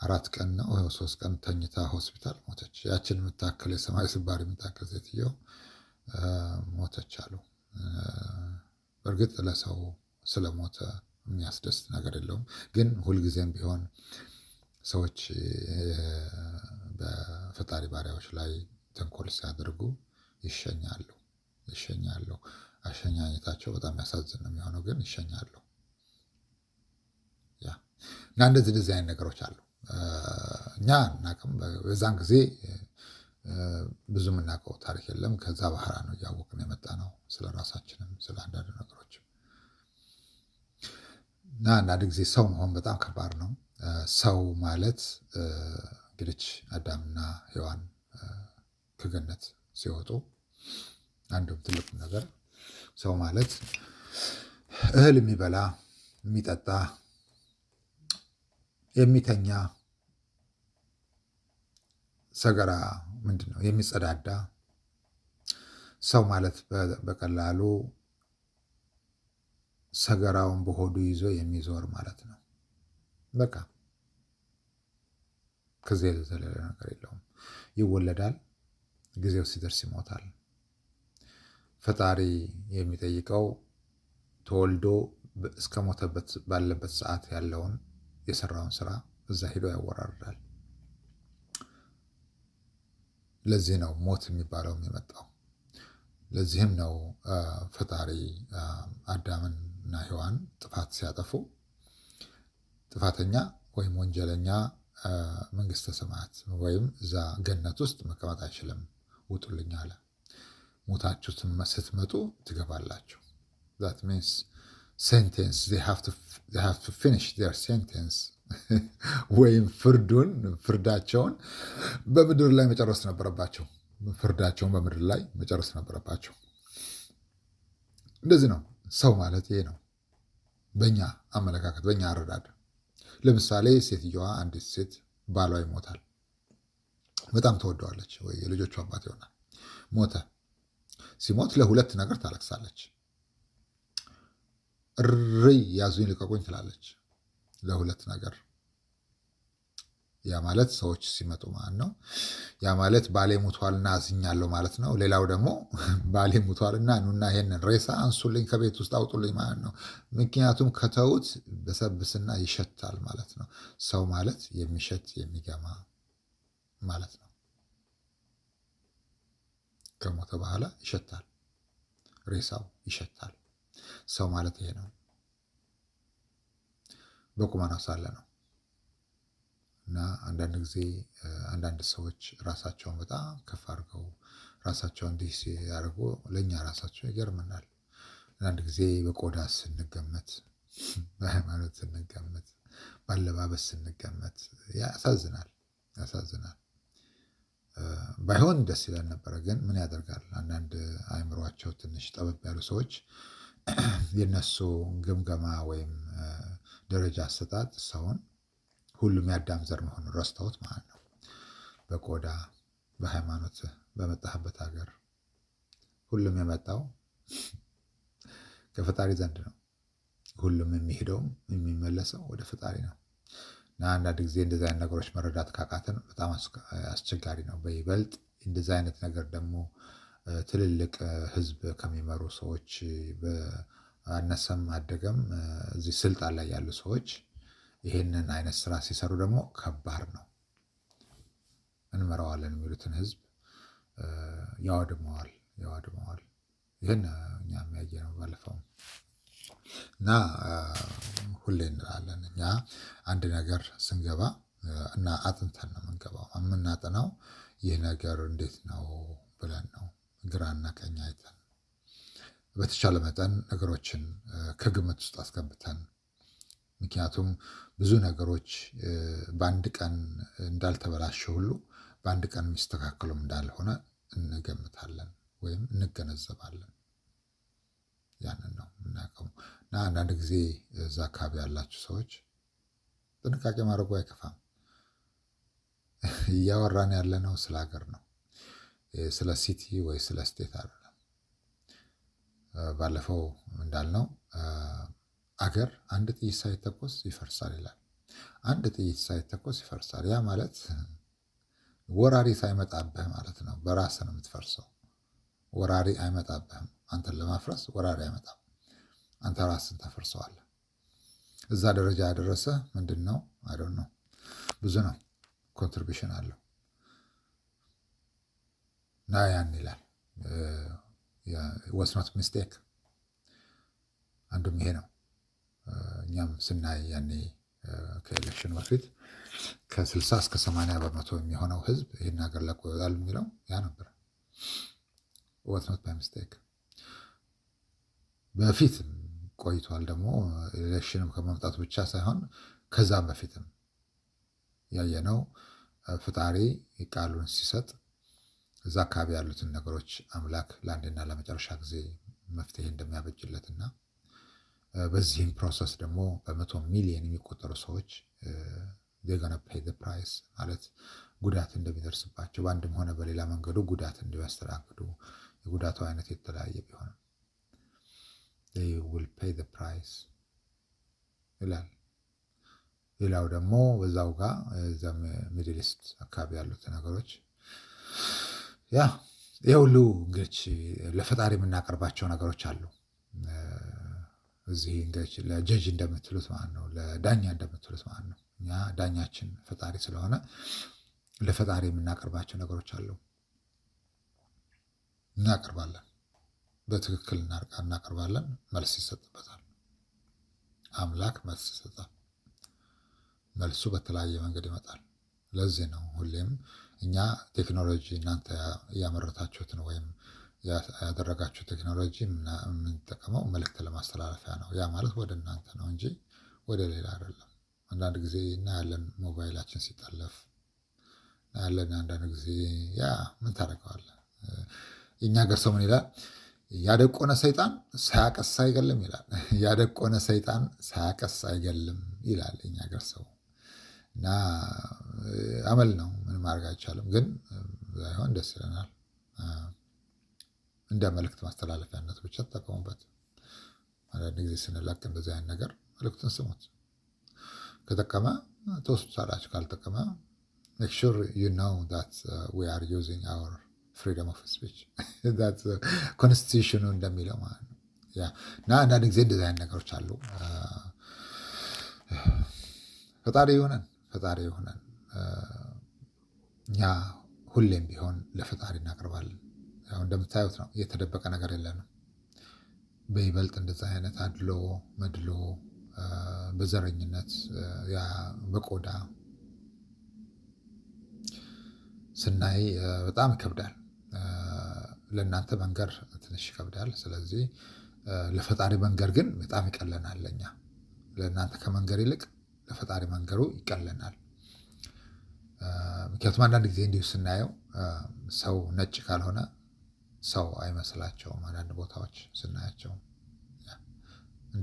4 ቀን ነው 3 ቀን ተኝታ ሆስፒታል ሞተች። ያችን የምታክል የሰማይ ስባሪ የምታክል ሴትዮ ሞተች አሉ። በእርግጥ ለሰው ስለሞተ የሚያስደስት ነገር የለውም። ግን ሁልጊዜም ቢሆን ሰዎች በፈጣሪ ባሪያዎች ላይ ተንኮል ሲያደርጉ ይሸኛሉ። አሸኛኘታቸው በጣም ያሳዝን ነው የሚሆነው፣ ግን ይሸኛሉ። እና እንደዚህ አይነት ነገሮች አሉ። እኛ እናቅም። በዛን ጊዜ ብዙ የምናውቀው ታሪክ የለም። ከዛ በኋላ ነው እያወቅን የመጣ ነው ስለ ራሳችንም ስለ አንዳንድ ነገሮች። እና አንዳንድ ጊዜ ሰው መሆን በጣም ከባድ ነው። ሰው ማለት እንግዲህ አዳምና ሔዋን ከገነት ሲወጡ አንዱም ትልቁ ነገር ሰው ማለት እህል የሚበላ የሚጠጣ የሚተኛ ሰገራ ምንድን ነው? የሚጸዳዳ ሰው ማለት በቀላሉ ሰገራውን በሆዱ ይዞ የሚዞር ማለት ነው። በቃ ከዚህ የተዘለለ ነገር የለውም። ይወለዳል፣ ጊዜው ሲደርስ ይሞታል። ፈጣሪ የሚጠይቀው ተወልዶ እስከ ሞተበት ባለበት ሰዓት ያለውን የሰራውን ስራ እዛ ሄዶ ያወራርዳል። ለዚህ ነው ሞት የሚባለውም የመጣው። ለዚህም ነው ፈጣሪ አዳምን እና ሔዋን ጥፋት ሲያጠፉ ጥፋተኛ ወይም ወንጀለኛ መንግስተ ሰማያት ወይም እዛ ገነት ውስጥ መቀመጥ አይችልም፣ ውጡልኝ አለ። ሞታችሁ ስትመጡ ትገባላችሁ። that means sentence they have to finish their sentence ወይም ፍርዳቸውን በምድር ላይ መጨረስ ነበረባቸው። ፍርዳቸውን በምድር ላይ መጨረስ ነበረባቸው። እንደዚህ ነው ሰው ማለት ይሄ ነው በእኛ አመለካከት፣ በእኛ አረዳድ። ለምሳሌ ሴትየዋ አንዲት ሴት ባሏ ይሞታል፣ በጣም ተወደዋለች፣ ወይ የልጆቹ አባት ይሆናል። ሞተ። ሲሞት ለሁለት ነገር ታለቅሳለች። እርይ ያዙኝ ልቀቁኝ ትላለች። ለሁለት ነገር። ያ ማለት ሰዎች ሲመጡ ማለት ነው። ያ ማለት ባሌ ሙቷልና አዝኛለሁ ማለት ነው። ሌላው ደግሞ ባሌ ሙቷልና ኑና ይሄንን ሬሳ አንሱልኝ፣ ከቤት ውስጥ አውጡልኝ ማለት ነው። ምክንያቱም ከተውት በሰብስና ይሸታል ማለት ነው። ሰው ማለት የሚሸት የሚገማ ማለት ነው። ከሞተ በኋላ ይሸታል፣ ሬሳው ይሸታል። ሰው ማለት ይሄ ነው። በቁመናው ሳለ ነው። እና አንዳንድ ጊዜ አንዳንድ ሰዎች ራሳቸውን በጣም ከፍ አድርገው ራሳቸውን እንዲህ ሲያደርጉ ለእኛ ራሳቸው ይገርመናል። አንዳንድ ጊዜ በቆዳ ስንገመት፣ በሃይማኖት ስንገመት፣ በአለባበስ ስንገመት ያሳዝናል። ባይሆን ደስ ይለን ነበረ። ግን ምን ያደርጋል፣ አንዳንድ አእምሯቸው ትንሽ ጠበብ ያሉ ሰዎች የነሱ ግምገማ ወይም ደረጃ አሰጣጥ ሰውን ሁሉም የአዳም ዘር መሆኑን ረስተውት ማለት ነው። በቆዳ በሃይማኖት በመጣህበት ሀገር ሁሉም የመጣው ከፈጣሪ ዘንድ ነው። ሁሉም የሚሄደውም የሚመለሰው ወደ ፈጣሪ ነው። እና አንዳንድ ጊዜ እንደዚህ አይነት ነገሮች መረዳት ካቃተን በጣም አስቸጋሪ ነው። በይበልጥ እንደዚህ አይነት ነገር ደግሞ ትልልቅ ህዝብ ከሚመሩ ሰዎች አነሰም አደገም እዚህ ስልጣን ላይ ያሉ ሰዎች ይሄንን አይነት ስራ ሲሰሩ ደግሞ ከባድ ነው። እንመራዋለን የሚሉትን ህዝብ ያወድመዋል። ይህን እኛ የሚያየ ነው ባለፈው። እና ሁሌ እንላለን እኛ አንድ ነገር ስንገባ እና አጥንተን ነው የምንገባው። የምናጠናው ይህ ነገር እንዴት ነው ብለን ነው፣ ግራና ቀኝ አይተን በተቻለ መጠን ነገሮችን ከግምት ውስጥ አስገብተን። ምክንያቱም ብዙ ነገሮች በአንድ ቀን እንዳልተበላሸ ሁሉ በአንድ ቀን የሚስተካከሉም እንዳልሆነ እንገምታለን ወይም እንገነዘባለን። ያንን ነው የምናውቀው። እና አንዳንድ ጊዜ እዛ አካባቢ ያላችሁ ሰዎች ጥንቃቄ ማድረጉ አይከፋም። እያወራን ያለነው ስለ ሀገር ነው፣ ስለ ሲቲ ወይ ስለ ስቴት አይደለም። ባለፈው እንዳልነው አገር አንድ ጥይት ሳይተኮስ ይፈርሳል ይላል። አንድ ጥይት ሳይተኮስ ይፈርሳል። ያ ማለት ወራሪ ሳይመጣብህ ማለት ነው። በራስህ ነው የምትፈርሰው። ወራሪ አይመጣብህም። አንተን ለማፍረስ ወራሪ አይመጣም። አንተ ራስን ታፈርሰዋለህ። እዛ ደረጃ ያደረሰ ምንድን ነው? አይዶን ነው። ብዙ ነው፣ ኮንትሪቢሽን አለው። እና ያን ይላል ወስኖት ሚስቴክ አንዱም ይሄ ነው። እኛም ስናይ ያኔ ከኤሌክሽን በፊት ከ60 እስከ 80 በመቶ የሚሆነው ህዝብ ይህን ሀገር ለቆ ይወጣል የሚለው ያ ነበር። ወስኖት ባይ ሚስቴክ በፊት ቆይቷል። ደግሞ ኤሌክሽንም ከመምጣቱ ብቻ ሳይሆን ከዛም በፊትም ያየነው ፈጣሪ ቃሉን ሲሰጥ እዛ አካባቢ ያሉትን ነገሮች አምላክ ለአንድና ለመጨረሻ ጊዜ መፍትሄ እንደሚያበጅለትና በዚህም ፕሮሰስ ደግሞ በመቶ ሚሊዮን የሚቆጠሩ ሰዎች ገና ፔይ ዘ ፕራይስ ማለት ጉዳት እንደሚደርስባቸው በአንድም ሆነ በሌላ መንገዱ ጉዳት እንደሚያስተናግዱ የጉዳቱ አይነት የተለያየ ቢሆንም they will pay the price ይላል። ሌላው ደግሞ በዛው ጋር እዛም ሚድል ኢስት አካባቢ ያሉት ነገሮች ይሄ ሁሉ እንግዲህ ለፈጣሪ የምናቀርባቸው ነገሮች አሉ። እዚህ እንግዲህ ለጀጅ እንደምትሉት ማለት ነው፣ ለዳኛ እንደምትሉት ማለት ነው። እኛ ዳኛችን ፈጣሪ ስለሆነ ለፈጣሪ የምናቀርባቸው ነገሮች አሉ። እናቀርባለን፣ በትክክል እናቀርባለን፣ መልስ ይሰጥበታል። አምላክ መልስ ይሰጣል። መልሱ በተለያየ መንገድ ይመጣል። ለዚህ ነው ሁሌም እኛ ቴክኖሎጂ እናንተ ያመረታችሁትን ወይም ያደረጋችሁ ቴክኖሎጂ የምንጠቀመው መልእክት ለማስተላለፊያ ነው። ያ ማለት ወደ እናንተ ነው እንጂ ወደ ሌላ አይደለም። አንዳንድ ጊዜ እናያለን ሞባይላችን ሲጠለፍ እናያለን። አንዳንድ ጊዜ ምን ታደርገዋለህ? የእኛ ሀገር ሰው ምን ይላል? ያደቆነ ሰይጣን ሳያቀስ አይገልም ይላል። ያደቆነ ሰይጣን ሳያቀስ አይገልም ይላል የእኛ ሀገር ሰው እና አመል ነው። ምንም ማድረግ አይቻልም። ግን ባይሆን ደስ ይለናል። እንደ መልእክት ማስተላለፊያነት ብቻ ተጠቀሙበት። አንዳንድ ጊዜ ስንለቅ እንደዚህ አይነት ነገር መልእክቱን ስሙት። ከጠቀመ ተወስዱታላችሁ፣ ካልጠቀመ make sure you know that we are using our freedom of speech that ኮንስቲቱሽኑ እንደሚለው ማለት ነው። እና አንዳንድ ጊዜ እንደዚህ አይነት ነገሮች አሉ። ፈጣሪ ይሆነን። እኛ ሁሌም ቢሆን ለፈጣሪ እናቀርባለን። ያው እንደምታዩት ነው፣ የተደበቀ ነገር የለንም። በይበልጥ እንደዛ አይነት አድሎ መድሎ በዘረኝነት በቆዳ ስናይ በጣም ይከብዳል። ለእናንተ መንገር ትንሽ ይከብዳል። ስለዚህ ለፈጣሪ መንገር ግን በጣም ይቀለናል። ለእኛ ለእናንተ ከመንገር ይልቅ ለፈጣሪ መንገሩ ይቀለናል። ምክንያቱም አንዳንድ ጊዜ እንዲሁ ስናየው ሰው ነጭ ካልሆነ ሰው አይመስላቸውም። አንዳንድ ቦታዎች ስናያቸው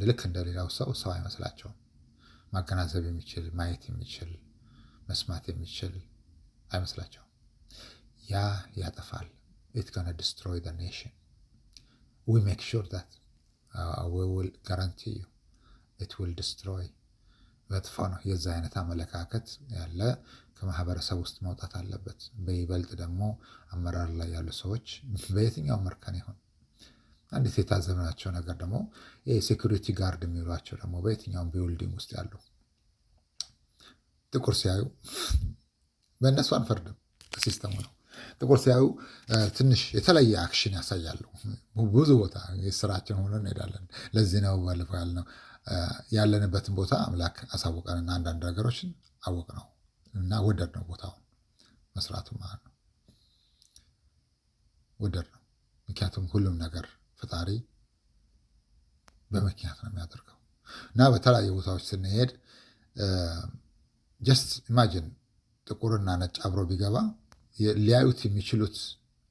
ልክ እንደሌላው ሰው አይመስላቸውም። ማገናዘብ የሚችል ማየት የሚችል መስማት የሚችል አይመስላቸውም። ያ ያጠፋል። It's gonna destroy the nation. We make sure that we will guarantee you it will destroy. መጥፎ ነው። የዛ አይነት አመለካከት ያለ ከማህበረሰብ ውስጥ መውጣት አለበት። በይበልጥ ደግሞ አመራር ላይ ያሉ ሰዎች በየትኛው መርከን ይሁን አንዲት የታዘብናቸው ነገር ደግሞ የሴኩሪቲ ጋርድ የሚሏቸው ደግሞ በየትኛውም ቢውልዲንግ ውስጥ ያሉ ጥቁር ሲያዩ በእነሱ አንፈርድም፣ ሲስተሙ ነው። ጥቁር ሲያዩ ትንሽ የተለየ አክሽን ያሳያሉ። ብዙ ቦታ የስራችን ሆነ እንሄዳለን። ለዚህ ነው ባለፈው ያልነው ያለንበትን ቦታ አምላክ አሳወቀንና አንዳንድ ነገሮችን አወቅ ነው እና ወደድ ነው ቦታውን መስራቱ ማለት ነው። ወደድ ነው። ምክንያቱም ሁሉም ነገር ፈጣሪ በምክንያት ነው የሚያደርገው እና በተለያዩ ቦታዎች ስንሄድ ጀስት ኢማጂን ጥቁርና ነጭ አብሮ ቢገባ ሊያዩት የሚችሉት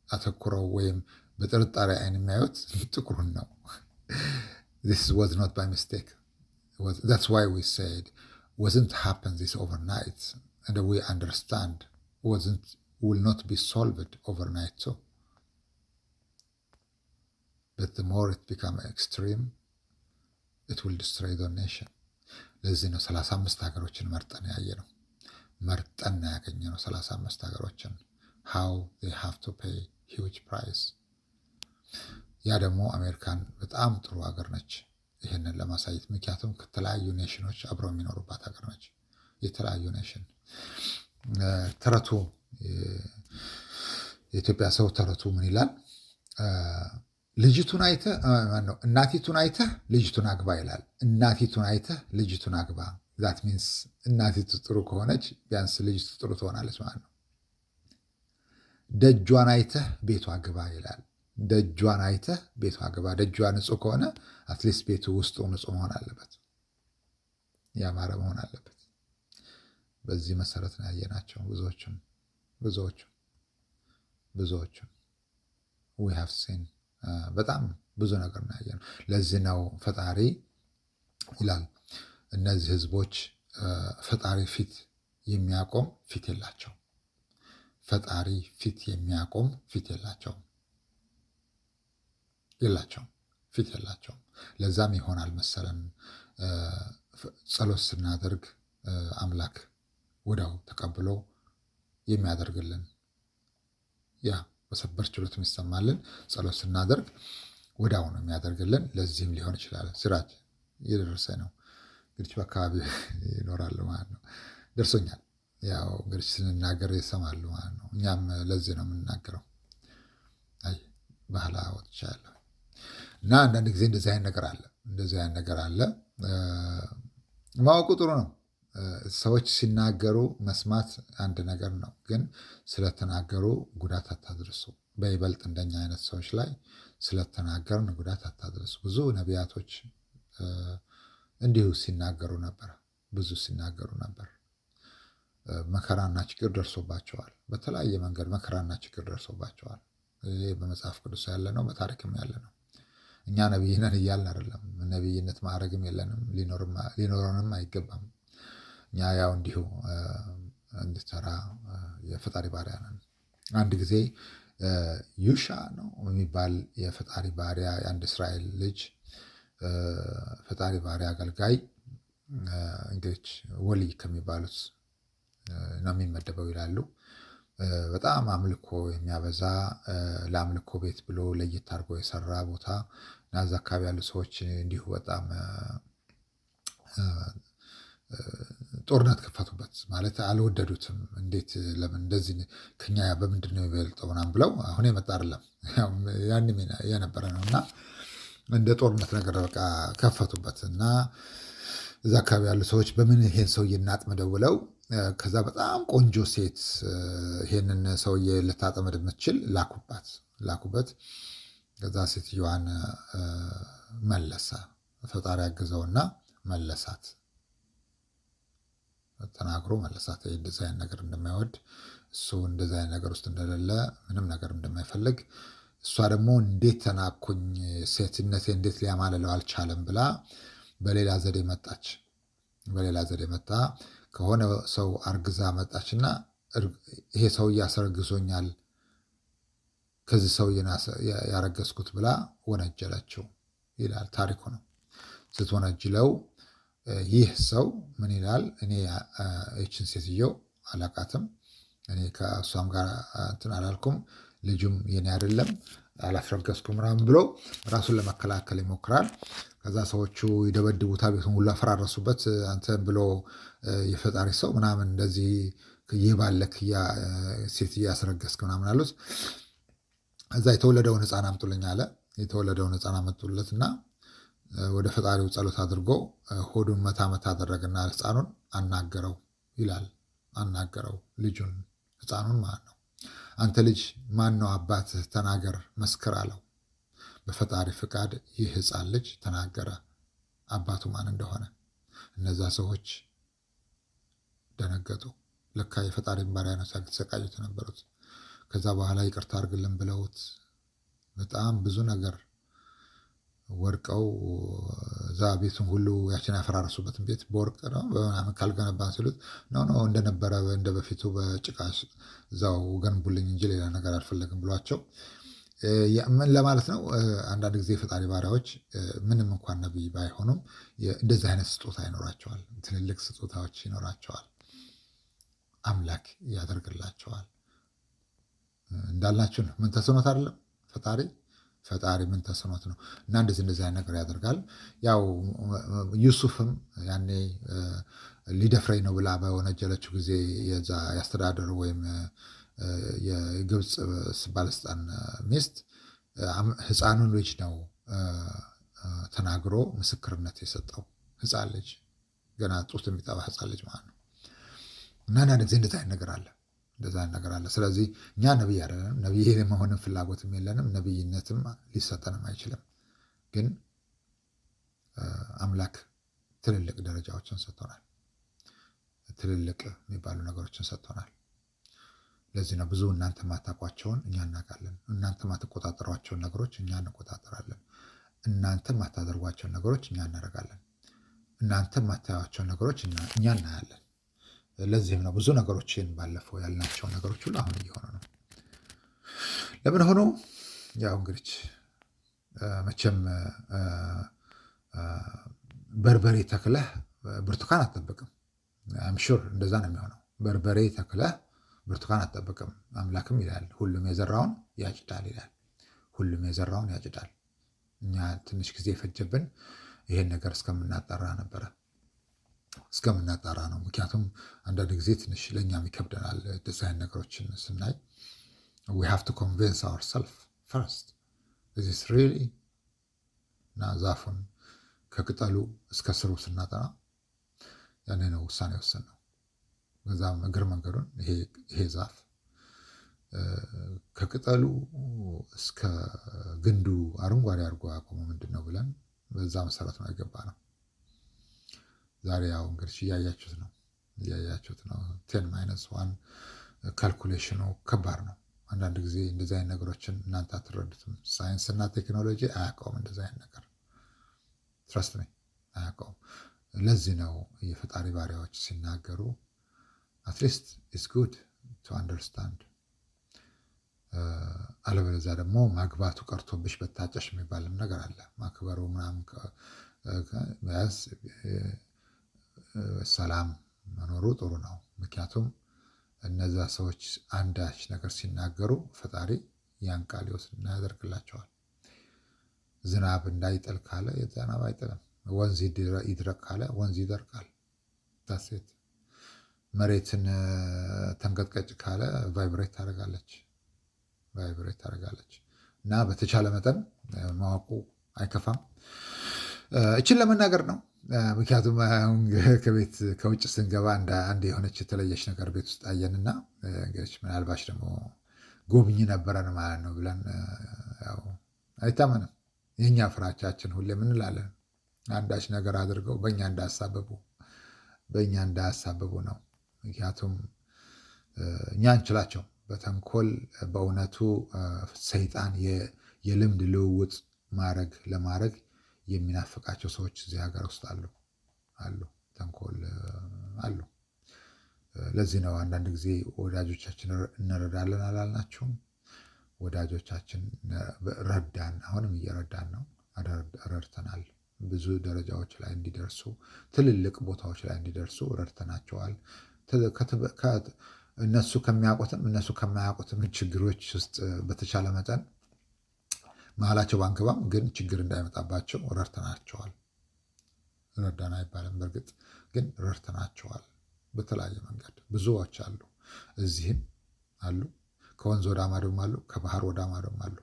አተኩረው ወይም በጥርጣሬ አይን የሚያዩት ጥቁሩን ነው። This was not by mistake. That's why we said wasn't happen this overnight, and we understand will not be solved overnight too. But the more it become extreme, it will destroy the nation. ለዚህ ነው 35 ሀገሮችን መርጠን ያየነው። መርጠን ያገኘነው 35 ሀገሮችን how they have to pay huge price. ያ ደግሞ አሜሪካን በጣም ጥሩ ሀገር ነች ይህንን ለማሳየት። ምክንያቱም ከተለያዩ ኔሽኖች አብረው የሚኖሩባት ሀገር ነች። የተለያዩ ኔሽን ተረቱ የኢትዮጵያ ሰው ተረቱ ምን ይላል? ልጅቱን አይተህ እናቲቱን አይተህ ልጅቱን አግባ ይላል። እናቲቱን አይተህ ልጅቱን አግባ። ዛት ሚንስ እናቲቱ ጥሩ ከሆነች ቢያንስ ልጅቱ ጥሩ ትሆናለች ማለት ነው። ደጇን አይተህ ቤቷ ግባ ይላል። ደጇን አይተህ ቤቷ ግባ። ደጇ ንጹህ ከሆነ አትሊስት ቤቱ ውስጡ ንጹህ መሆን አለበት፣ ያማረ መሆን አለበት። በዚህ መሰረት ነው ያየናቸው ብዙዎቹን we have seen በጣም ብዙ ነገር ነው ያየነው። ለዚህ ነው ፈጣሪ ይላል። እነዚህ ህዝቦች ፈጣሪ ፊት የሚያቆም ፊት የላቸው። ፈጣሪ ፊት የሚያቆም ፊት የላቸውም ፊት የላቸውም። ለዛም ይሆናል መሰለን ጸሎት ስናደርግ አምላክ ወዲያው ተቀብሎ የሚያደርግልን ያ በሰበር ችሎት የሚሰማልን ጸሎት ስናደርግ ወዲያው ነው የሚያደርግልን። ለዚህም ሊሆን ይችላል ሲራጅ እየደረሰ ነው እንግዲህ በአካባቢ ይኖራሉ ማለት ነው። ደርሶኛል። ያው እንግዲህ ስንናገር ይሰማሉ ማለት ነው። እኛም ለዚህ ነው የምንናገረው። አይ ባህላ ወጥቻለሁ እና አንዳንድ ጊዜ እንደዚህ አይነት ነገር አለ። ማወቁ ጥሩ ነው። ሰዎች ሲናገሩ መስማት አንድ ነገር ነው፣ ግን ስለተናገሩ ጉዳት አታድርሱ። በይበልጥ እንደኛ አይነት ሰዎች ላይ ስለተናገርን ጉዳት አታድርሱ። ብዙ ነቢያቶች እንዲሁ ሲናገሩ ነበር፣ ብዙ ሲናገሩ ነበር። መከራና ችግር ደርሶባቸዋል። በተለያየ መንገድ መከራና ችግር ደርሶባቸዋል። ይህ በመጽሐፍ ቅዱስ ያለ ነው፣ በታሪክም ያለ ነው። እኛ ነቢይ ነን እያልን አይደለም። ነቢይነት ማዕረግም የለንም፣ ሊኖረንም አይገባም። እኛ ያው እንዲሁ እንድተራ የፈጣሪ ባሪያ ነን። አንድ ጊዜ ዩሻ ነው የሚባል የፈጣሪ ባሪያ የአንድ እስራኤል ልጅ ፈጣሪ ባሪያ አገልጋይ እንግዲህ ወልይ ከሚባሉት ነው የሚመደበው ይላሉ። በጣም አምልኮ የሚያበዛ ለአምልኮ ቤት ብሎ ለየት አድርጎ የሰራ ቦታ እና እዛ አካባቢ ያሉ ሰዎች እንዲሁ በጣም ጦርነት ከፈቱበት። ማለት አልወደዱትም። እንዴት ለምን እንደዚህ ከኛ በምንድን ነው የሚበልጠው ምናምን ብለው አሁን የመጣ አይደለም ያንም የነበረ ነው እና እንደ ጦርነት ነገር በቃ ከፈቱበት እና እዛ አካባቢ ያሉ ሰዎች በምን ይሄን ሰውዬ እናጥምደው ብለው ከዛ በጣም ቆንጆ ሴት ይሄንን ሰውዬ ልታጠምድ የምትችል ላኩበት። ከዛ ሴትዮዋን መለሰ። ፈጣሪ ያግዘውና መለሳት፣ ተናግሮ መለሳት። እንደዚህ አይነት ነገር እንደማይወድ እሱ እንደዚህ አይነት ነገር ውስጥ እንደሌለ ምንም ነገር እንደማይፈልግ እሷ ደግሞ እንዴት ተናኩኝ ሴትነቴ እንዴት ሊያማልለው አልቻለም ብላ በሌላ ዘዴ መጣች። በሌላ ዘዴ መጣ። ከሆነ ሰው አርግዛ መጣችና ይሄ ሰውዬ አስረግዞኛል ከዚህ ሰውዬ ያረገዝኩት ብላ ወነጀለችው ይላል ታሪኩ ነው። ስትወነጅለው ይህ ሰው ምን ይላል? እኔ ይችን ሴትየው አላቃትም፣ እኔ ከእሷም ጋር እንትን አላልኩም፣ ልጁም የኔ አይደለም፣ አላስረገዝኩም ምናምን ብሎ ራሱን ለመከላከል ይሞክራል። ከዛ ሰዎቹ ይደበድቡታል፣ ቤቱን ሁሉ አፈራረሱበት። አንተን ብሎ የፈጣሪ ሰው ምናምን እንደዚህ እየባለክ ሴት እያስረገዝክ ምናምን አሉት። እዛ የተወለደውን ሕፃን አምጡልኝ አለ። የተወለደውን ሕፃን አመጡለትና ወደ ፈጣሪው ጸሎት አድርጎ ሆዱን መታ መታ አደረገና ሕፃኑን አናገረው ይላል። አናገረው ልጁን፣ ሕፃኑን ማለት ነው። አንተ ልጅ ማን ነው አባትህ? ተናገር መስክር አለው። በፈጣሪ ፍቃድ ይህ ሕፃን ልጅ ተናገረ አባቱ ማን እንደሆነ። እነዛ ሰዎች ደነገጡ። ለካ የፈጣሪን ባሪያ ነው ሲያሰቃዩት የነበሩት። ከዛ በኋላ ይቅርታ አድርግልን ብለውት በጣም ብዙ ነገር ወርቀው እዛ ቤቱን ሁሉ ያችን ያፈራረሱበትን ቤት በወርቅ ነው በምናምን ካልገነባን ሲሉት ነው እንደነበረ እንደ በፊቱ በጭቃ እዛው ገንቡልኝ እንጂ ሌላ ነገር አልፈለግም ብሏቸው ምን ለማለት ነው። አንዳንድ ጊዜ ፈጣሪ ባሪያዎች ምንም እንኳን ነቢይ ባይሆኑም እንደዚህ አይነት ስጦታ ይኖራቸዋል። ትልልቅ ስጦታዎች ይኖራቸዋል። አምላክ ያደርግላቸዋል። እንዳልናችሁ ነው። ምን ተስኖት አይደለም ፈጣሪ ምን ተስኖት ነው። እና እንደዚህ አይነት ነገር ያደርጋል። ያው ዩሱፍም ያኔ ሊደፍረኝ ነው ብላ በወነጀለችው ጊዜ የዛ ያስተዳደሩ ወይም የግብፅ ባለስልጣን ሚስት ሕፃኑን ልጅ ነው ተናግሮ ምስክርነት የሰጠው። ሕፃን ልጅ ገና ጡት የሚጠባ ሕፃን ልጅ ማለት ነው። እና አንዳንድ ጊዜ እንደዛ አይነት ነገር አለ። ስለዚህ እኛ ነቢይ አይደለንም። ነቢይ የመሆንን ፍላጎትም የለንም። ነቢይነትም ሊሰጠንም አይችልም። ግን አምላክ ትልልቅ ደረጃዎችን ሰጥቶናል። ትልልቅ የሚባሉ ነገሮችን ሰጥቶናል። ለዚህ ነው ብዙ እናንተ ማታውቋቸውን እኛ እናውቃለን። እናንተ ማትቆጣጠሯቸውን ነገሮች እኛ እንቆጣጠራለን። እናንተ ማታደርጓቸውን ነገሮች እኛ እናደርጋለን። እናንተ የማታያቸው ነገሮች እኛ እናያለን። ለዚህም ነው ብዙ ነገሮችን ባለፈው ያልናቸው ነገሮች ሁሉ አሁን እየሆኑ ነው። ለምን ሆኖ? ያው እንግዲህ መቼም በርበሬ ተክለህ ብርቱካን አትጠብቅም። አምሹር እንደዛ ነው የሚሆነው። በርበሬ ተክለህ ብርቱካን አትጠብቅም። አምላክም ይላል ሁሉም የዘራውን ያጭዳል ይላል። ሁሉም የዘራውን ያጭዳል። እኛ ትንሽ ጊዜ የፈጀብን ይሄን ነገር እስከምናጣራ ነበረ እስከምናጣራ ነው። ምክንያቱም አንዳንድ ጊዜ ትንሽ ለእኛም ይከብደናል ዲዛይን ነገሮችን ስናይ we have to convince ourselves first is this really እና ዛፉን ከቅጠሉ እስከ ስሩ ስናጠና ያኔ ነው ውሳኔ ወሰንነው። በዛም እግር መንገዱን ይሄ ዛፍ ከቅጠሉ እስከ ግንዱ አረንጓዴ አድርጎ ያቆመው ምንድን ነው ብለን በዛ መሰረት ነው የገባ ነው። ዛሬ ያው እንግዲህ እያያችሁት ነው 10-1 ካልኩሌሽኑ ከባድ ነው። አንዳንድ ጊዜ እንደዚህ አይነት ነገሮችን እናንተ አትረዱትም። ሳይንስና ቴክኖሎጂ አያውቀውም እንደዚህ አይነት ነገር። ትረስት ሚ አያውቀውም። ለዚህ ነው የፈጣሪ ባሪያዎች ሲናገሩ አትሊስት ኢትስ ጉድ ቱ አንደርስታንድ። አለበለዚያ ደግሞ ማግባቱ ቀርቶብሽ በታጨሽ የሚባልም ነገር አለ። ማክበሩ ምናምን ሰላም መኖሩ ጥሩ ነው። ምክንያቱም እነዛ ሰዎች አንዳች ነገር ሲናገሩ ፈጣሪ ያን ቃል ይወስድና ያደርግላቸዋል። ዝናብ እንዳይጥል ካለ ዝናብ አይጥልም። ወንዝ ይድረቅ ካለ ወንዝ ይደርቃል። ዳሴት መሬትን ተንቀጥቀጭ ካለ ቫይብሬት ታደርጋለች። እና በተቻለ መጠን ማወቁ አይከፋም። እችን ለመናገር ነው። ምክንያቱም ከቤት ከውጭ ስንገባ አንድ የሆነች የተለየች ነገር ቤት ውስጥ አየንና እንግዲህ ምናልባች ደግሞ ጎብኝ ነበረን ማለት ነው ብለን ያው አይታመንም። የእኛ ፍራቻችን ሁሌም እንላለን አንዳች ነገር አድርገው በእኛ እንዳያሳብቡ ነው። ምክንያቱም እኛ እንችላቸው በተንኮል በእውነቱ ሰይጣን የልምድ ልውውጥ ለማድረግ የሚናፍቃቸው ሰዎች እዚህ ሀገር ውስጥ አሉ። ተንኮል አሉ። ለዚህ ነው አንዳንድ ጊዜ ወዳጆቻችን እንረዳለን አላልናችሁም? ወዳጆቻችን ረዳን፣ አሁንም እየረዳን ነው። ረድተናል። ብዙ ደረጃዎች ላይ እንዲደርሱ፣ ትልልቅ ቦታዎች ላይ እንዲደርሱ ረድተናቸዋል። እነሱ ከሚያውቁትም እነሱ ከማያውቁትም ችግሮች ውስጥ በተቻለ መጠን መሀላቸው ባንገባም ግን ችግር እንዳይመጣባቸው ረድተናቸዋል። ረዳን አይባልም፣ በእርግጥ ግን ረድተናቸዋል። በተለያየ መንገድ ብዙዎች አሉ። እዚህም አሉ፣ ከወንዝ ወደ ማዶም አሉ፣ ከባህር ወደ ማዶም አሉ።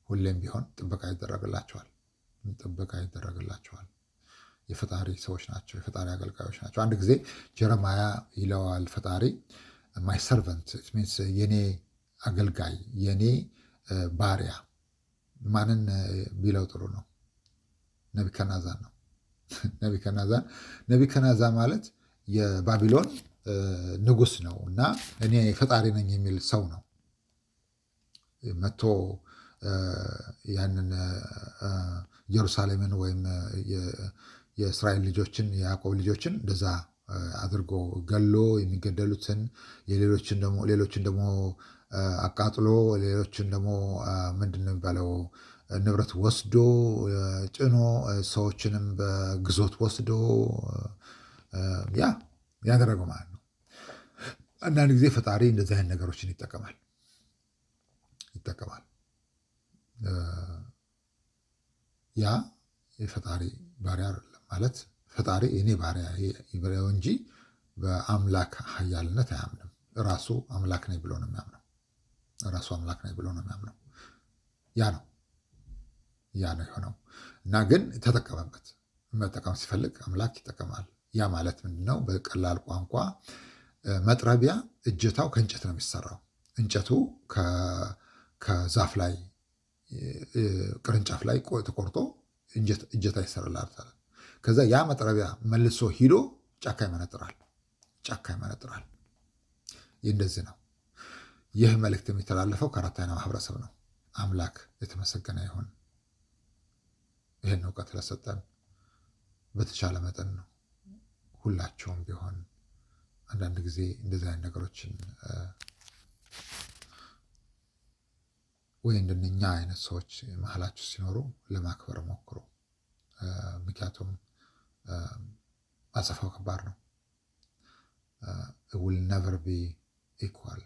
ሁሌም ቢሆን ጥበቃ ይደረግላቸዋል። የፈጣሪ ሰዎች ናቸው። የፈጣሪ አገልጋዮች ናቸው። አንድ ጊዜ ጀረማያ ይለዋል ፈጣሪ ማይ ሰርቨንት ሚንስ የኔ አገልጋይ የኔ ባሪያ። ማንን ቢለው ጥሩ ነው? ነቢከናዛን ነው። ነቢከናዛን ማለት የባቢሎን ንጉስ ነው እና እኔ ፈጣሪ ነኝ የሚል ሰው ነው። መጥቶ ያንን ኢየሩሳሌምን ወይም የእስራኤል ልጆችን የያዕቆብ ልጆችን እንደዛ አድርጎ ገሎ የሚገደሉትን ሌሎችን ደግሞ አቃጥሎ ሌሎችን ደግሞ ምንድን ነው የሚባለው ንብረት ወስዶ ጭኖ ሰዎችንም በግዞት ወስዶ ያደረገው ማለት ነው። አንዳንድ ጊዜ ፈጣሪ እንደዚህ አይነት ነገሮችን ይጠቀማል። ያ የፈጣሪ ባሪያ አይደለም ማለት ፈጣሪ እኔ ባሪያ ይበለው እንጂ በአምላክ ኃያልነት አያምንም። ራሱ አምላክ ነኝ ብሎ ነው የሚያምነው። ያ ነው የሆነው እና ግን ተጠቀመበት። መጠቀም ሲፈልግ አምላክ ይጠቀማል። ያ ማለት ምንድነው? በቀላል ቋንቋ መጥረቢያ እጀታው ከእንጨት ነው የሚሰራው። እንጨቱ ከዛፍ ላይ ቅርንጫፍ ላይ ተቆርጦ እጀታ ይሰራላታል። ከዛ ያ መጥረቢያ መልሶ ሂዶ ጫካ ይመነጥራል። ይህ እንደዚህ ነው። ይህ መልእክት የሚተላለፈው ከአራት አይና ማህበረሰብ ነው። አምላክ የተመሰገነ ይሁን ይህን እውቀት ለሰጠን። በተቻለ መጠን ነው ሁላቸውም ቢሆን አንዳንድ ጊዜ እንደዚህ አይነት ነገሮችን ወይ እንደኛ አይነት ሰዎች መሀላችሁ ሲኖሩ ለማክበር ሞክሩ። ምክንያቱም አጸፋው ከባድ ነው። it will never be equal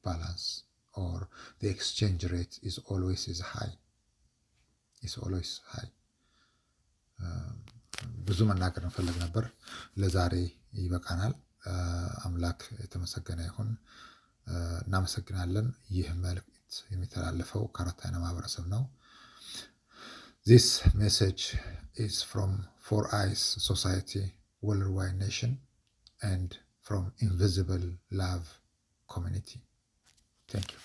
balance or the exchange rate is always high. ብዙ መናገር እንፈልግ ነበር። ለዛሬ ይበቃናል። አምላክ የተመሰገነ ይሁን። እናመሰግናለን። ይህ መልእክት የሚተላለፈው ከአራት አይና ማህበረሰብ ነው። This message is from Four Eyes Society Worldwide Nation and from Invisible Love Community. Thank you.